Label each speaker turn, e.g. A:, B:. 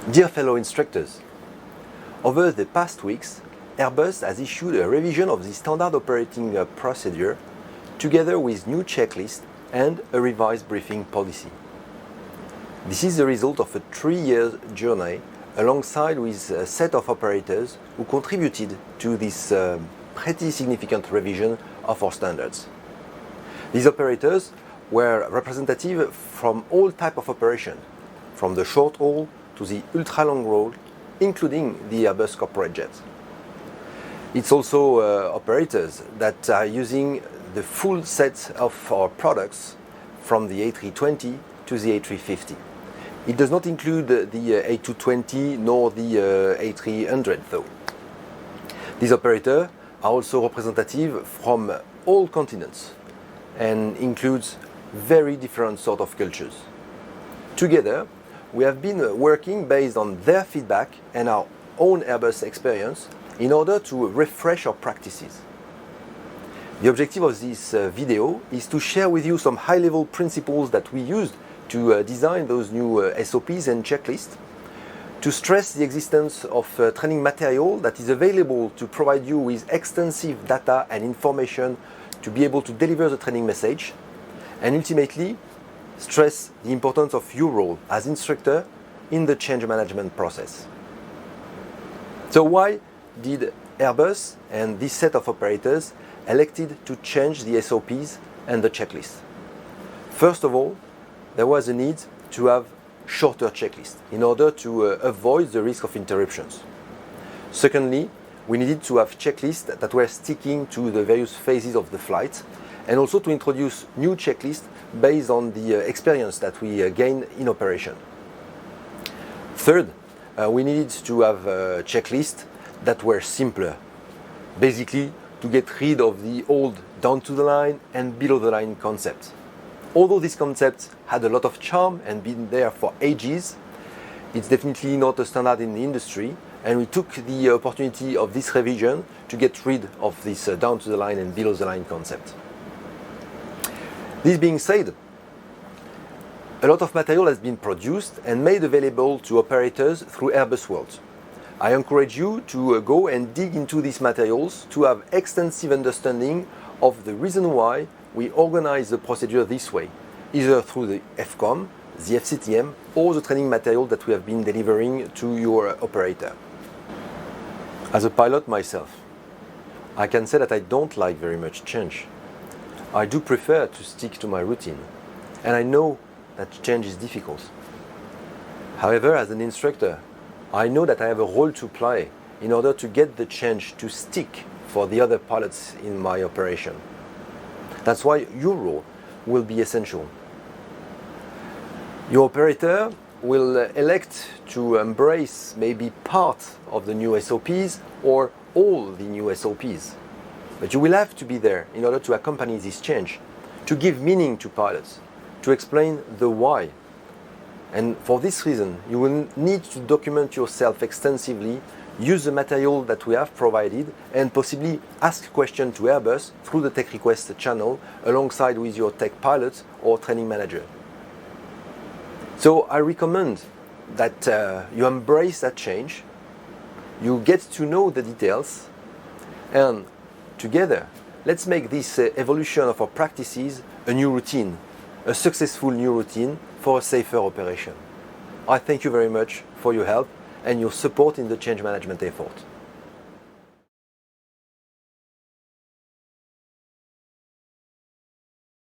A: Dear fellow instructors, over the past weeks, Airbus has issued a revision of the standard operating procedure together with new checklists and a revised briefing policy. This is the result of a 3-year journey alongside with a set of operators who contributed to this pretty significant revision of our standards. These operators were representative from all types of operation, from the short haul to the ultra-long haul, including the Airbus corporate jets. It's also operators that are using the full set of our products from the A320 to the A350. It does not include the A220 nor the A300 though. These operators are also representative from all continents and includes very different sort of cultures. Together, we have been working based on their feedback and our own Airbus experience in order to refresh our practices. The objective of this video is to share with you some high-level principles that we used to design those new SOPs and checklists, to stress the existence of training material that is available to provide you with extensive data and information to be able to deliver the training message, and ultimately stress the importance of your role as instructor in the change management process. So why did Airbus and this set of operators elected to change the SOPs and the checklist? First of all, there was a need to have shorter checklists in order to avoid the risk of interruptions. Secondly, we needed to have checklists that were sticking to the various phases of the flight, and also to introduce new checklists based on the experience that we gained in operation. Third, we needed to have checklists that were simpler, basically to get rid of the old down to the line and below the line concept. Although this concept had a lot of charm and been there for ages, it's definitely not a standard in the industry, and we took the opportunity of this revision to get rid of this down to the line and below the line concept. This being said, a lot of material has been produced and made available to operators through Airbus World. I encourage you to go and dig into these materials to have extensive understanding of the reason why we organize the procedure this way, either through the FCOM, the FCTM, or the training material that we have been delivering to your operator. As a pilot myself, I can say that I don't like very much change. I do prefer to stick to my routine, and I know that change is difficult. However, as an instructor, I know that I have a role to play in order to get the change to stick for the other pilots in my operation. That's why your role will be essential. Your operator will elect to embrace maybe part of the new SOPs or all the new SOPs. But you will have to be there in order to accompany this change, to give meaning to pilots, to explain the why. And for this reason, you will need to document yourself extensively, use the material that we have provided, and possibly ask questions to Airbus through the tech request channel alongside with your tech pilot or training manager. So I recommend that you embrace that change, you get to know the details, and together, let's make this evolution of our practices a new routine, a successful new routine for a safer operation. I thank you very much for your help and your support in the change management effort.